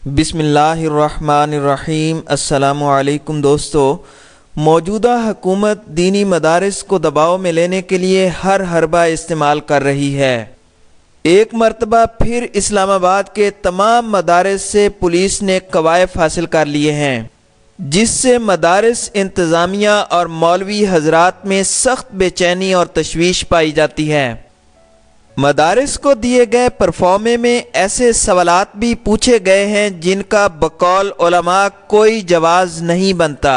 بسم اللہ الرحمن الرحیم۔ السلام علیکم دوستو۔ موجودہ حکومت دینی مدارس کو دباؤ میں لینے کے لیے ہر حربہ استعمال کر رہی ہے۔ ایک مرتبہ پھر اسلام آباد کے تمام مدارس سے پولیس نے کوائف حاصل کر لیے ہیں، جس سے مدارس انتظامیہ اور مولوی حضرات میں سخت بے چینی اور تشویش پائی جاتی ہے۔ مدارس کو دیے گئے پرفارمے میں ایسے سوالات بھی پوچھے گئے ہیں جن کا بقول علماء کوئی جواز نہیں بنتا۔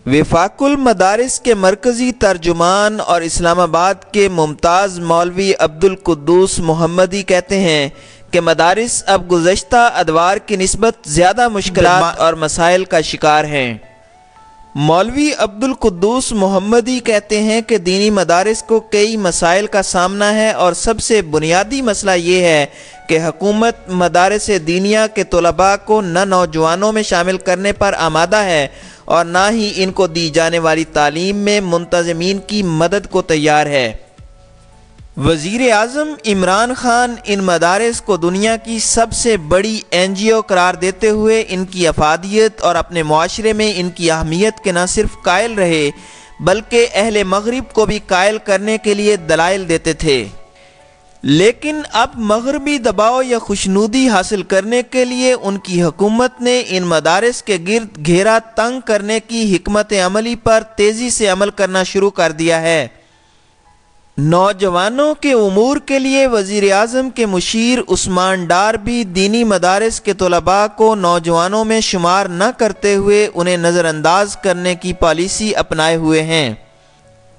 وفاق المدارس کے مرکزی ترجمان اور اسلام آباد کے ممتاز مولوی عبدالقدوس محمدی کہتے ہیں کہ مدارس اب گزشتہ ادوار کی نسبت زیادہ مشکلات اور مسائل کا شکار ہیں۔ مولوی عبدالقدوس محمدی کہتے ہیں کہ دینی مدارس کو کئی مسائل کا سامنا ہے، اور سب سے بنیادی مسئلہ یہ ہے کہ حکومت مدارس دینیہ کے طلباء کو نہ نوجوانوں میں شامل کرنے پر آمادہ ہے اور نہ ہی ان کو دی جانے والی تعلیم میں منتظمین کی مدد کو تیار ہے۔ وزیر اعظم عمران خان ان مدارس کو دنیا کی سب سے بڑی NGO قرار دیتے ہوئے ان کی افادیت اور اپنے معاشرے میں ان کی اہمیت کے نہ صرف قائل رہے بلکہ اہل مغرب کو بھی قائل کرنے کے لیے دلائل دیتے تھے، لیکن اب مغربی دباؤ یا خوشنودی حاصل کرنے کے لیے ان کی حکومت نے ان مدارس کے گرد گھیرا تنگ کرنے کی حکمت عملی پر تیزی سے عمل کرنا شروع کر دیا ہے۔ نوجوانوں کے امور کے لیے وزیر اعظم کے مشیر عثمان ڈار بھی دینی مدارس کے طلباء کو نوجوانوں میں شمار نہ کرتے ہوئے انہیں نظر انداز کرنے کی پالیسی اپنائے ہوئے ہیں۔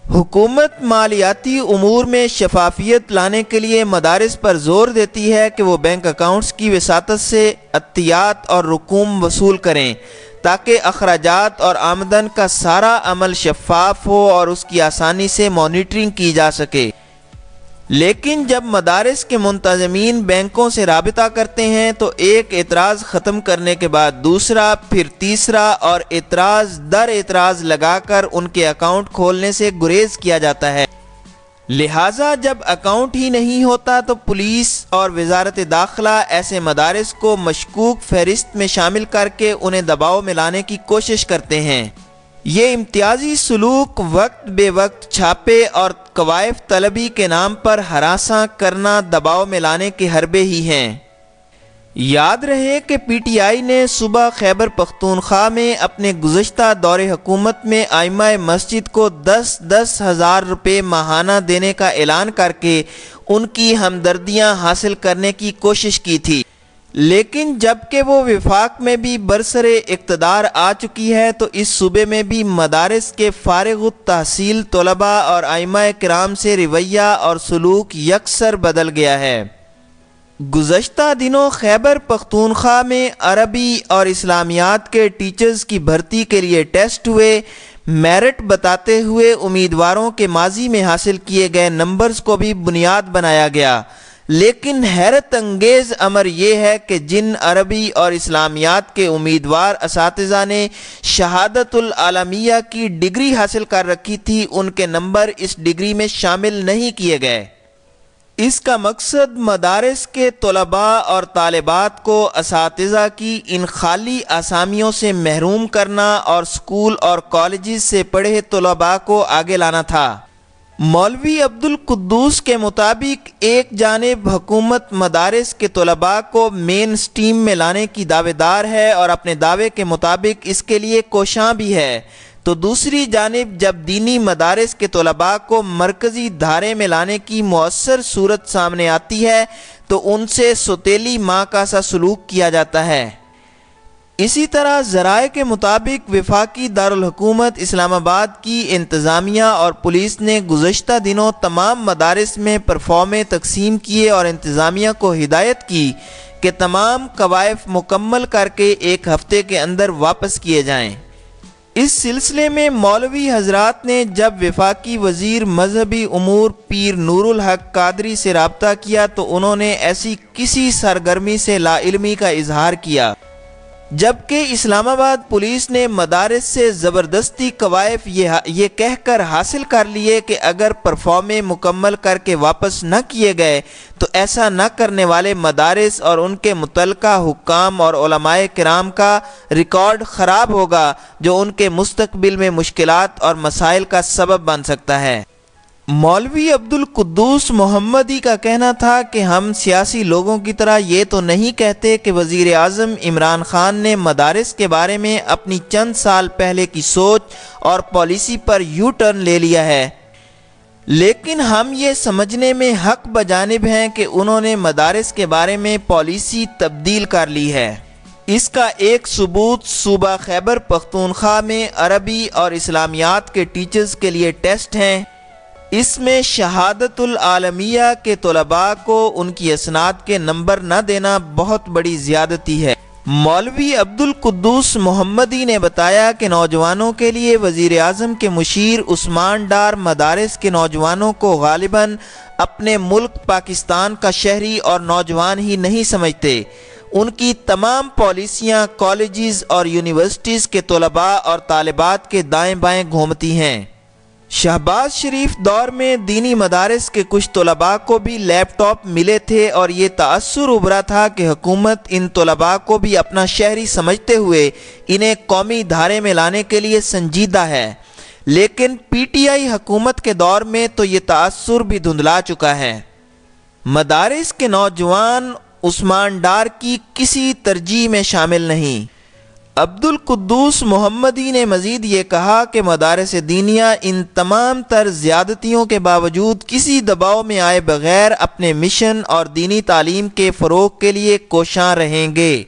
حکومت مالیاتی امور میں شفافیت لانے کے لیے مدارس پر زور دیتی ہے کہ وہ بینک اکاؤنٹس کی وساطت سے عطیات اور رقوم وصول کریں تاکہ اخراجات اور آمدن کا سارا عمل شفاف ہو اور اس کی آسانی سے مانیٹرنگ کی جا سکے، لیکن جب مدارس کے منتظمین بینکوں سے رابطہ کرتے ہیں تو ایک اعتراض ختم کرنے کے بعد دوسرا، پھر تیسرا اور اعتراض در اعتراض لگا کر ان کے اکاؤنٹ کھولنے سے گریز کیا جاتا ہے۔ لہٰذا جب اکاؤنٹ ہی نہیں ہوتا تو پولیس اور وزارت داخلہ ایسے مدارس کو مشکوک فہرست میں شامل کر کے انہیں دباؤ میں لانے کی کوشش کرتے ہیں۔ یہ امتیازی سلوک وقت بے وقت چھاپے اور کوائف طلبی کے نام پر ہراساں کرنا دباؤ میں لانے کے حربے ہی ہیں۔ یاد رہے کہ PTI نے صوبہ خیبر پختونخوا میں اپنے گزشتہ دور حکومت میں ائمہ مسجد کو 10,000 ہزار روپے ماہانہ دینے کا اعلان کر کے ان کی ہمدردیاں حاصل کرنے کی کوشش کی تھی، لیکن جب کہ وہ وفاق میں بھی برسر اقتدار آ چکی ہے تو اس صوبے میں بھی مدارس کے فارغ التحصیل طلباء اور ائمہ کرام سے رویہ اور سلوک یکسر بدل گیا ہے۔ گزشتہ دنوں خیبر پختونخوا میں عربی اور اسلامیات کے ٹیچرز کی بھرتی کے لیے ٹیسٹ ہوئے۔ میرٹ بتاتے ہوئے امیدواروں کے ماضی میں حاصل کیے گئے نمبرز کو بھی بنیاد بنایا گیا، لیکن حیرت انگیز امر یہ ہے کہ جن عربی اور اسلامیات کے امیدوار اساتذہ نے شہادت العالمیہ کی ڈگری حاصل کر رکھی تھی، ان کے نمبر اس ڈگری میں شامل نہیں کیے گئے۔ اس کا مقصد مدارس کے طلباء اور طالبات کو اساتذہ کی ان خالی آسامیوں سے محروم کرنا اور اسکول اور کالجز سے پڑھے طلباء کو آگے لانا تھا۔ مولوی عبدالقدوس کے مطابق ایک جانب حکومت مدارس کے طلباء کو مین سٹریم میں لانے کی دعوے دار ہے اور اپنے دعوے کے مطابق اس کے لیے کوشاں بھی ہے، تو دوسری جانب جب دینی مدارس کے طلباء کو مرکزی دھارے میں لانے کی مؤثر صورت سامنے آتی ہے تو ان سے سوتیلی ماں کا سا سلوک کیا جاتا ہے۔ اسی طرح ذرائع کے مطابق وفاقی دارالحکومت اسلام آباد کی انتظامیہ اور پولیس نے گزشتہ دنوں تمام مدارس میں پرفارمے تقسیم کیے اور انتظامیہ کو ہدایت کی کہ تمام کوائف مکمل کر کے ایک ہفتے کے اندر واپس کیے جائیں۔ اس سلسلے میں مولوی حضرات نے جب وفاقی وزیر مذہبی امور پیر نور الحق قادری سے رابطہ کیا تو انہوں نے ایسی کسی سرگرمی سے لا علمی کا اظہار کیا۔ جبکہ اسلام آباد پولیس نے مدارس سے زبردستی قوائف یہ کہہ کر حاصل کر لیے کہ اگر پرفارمے مکمل کر کے واپس نہ کیے گئے تو ایسا نہ کرنے والے مدارس اور ان کے متعلقہ حکام اور علماء کرام کا ریکارڈ خراب ہوگا، جو ان کے مستقبل میں مشکلات اور مسائل کا سبب بن سکتا ہے۔ مولوی عبدالقدوس محمدی کا کہنا تھا کہ ہم سیاسی لوگوں کی طرح یہ تو نہیں کہتے کہ وزیر اعظم عمران خان نے مدارس کے بارے میں اپنی چند سال پہلے کی سوچ اور پالیسی پر یو ٹرن لے لیا ہے، لیکن ہم یہ سمجھنے میں حق بجانب ہیں کہ انہوں نے مدارس کے بارے میں پالیسی تبدیل کر لی ہے۔ اس کا ایک ثبوت صوبہ خیبر پختونخوا میں عربی اور اسلامیات کے ٹیچرز کے لیے ٹیسٹ ہیں۔ اس میں شہادت العالمیہ کے طلباء کو ان کی اسناد کے نمبر نہ دینا بہت بڑی زیادتی ہے۔ مولوی عبدالقدوس محمدی نے بتایا کہ نوجوانوں کے لیے وزیر اعظم کے مشیر عثمان ڈار مدارس کے نوجوانوں کو غالباً اپنے ملک پاکستان کا شہری اور نوجوان ہی نہیں سمجھتے۔ ان کی تمام پالیسیاں کالجز اور یونیورسٹیز کے طلباء اور طالبات کے دائیں بائیں گھومتی ہیں۔ شہباز شریف دور میں دینی مدارس کے کچھ طلباء کو بھی لیپ ٹاپ ملے تھے اور یہ تأثر ابھرا تھا کہ حکومت ان طلباء کو بھی اپنا شہری سمجھتے ہوئے انہیں قومی دھارے میں لانے کے لیے سنجیدہ ہے، لیکن پی ٹی آئی حکومت کے دور میں تو یہ تأثر بھی دھندلا چکا ہے۔ مدارس کے نوجوان عثمان ڈار کی کسی ترجیح میں شامل نہیں۔ عبدالقدوس محمدی نے مزید یہ کہا کہ مدارس دینیہ ان تمام تر زیادتیوں کے باوجود کسی دباؤ میں آئے بغیر اپنے مشن اور دینی تعلیم کے فروغ کے لیے کوشاں رہیں گے۔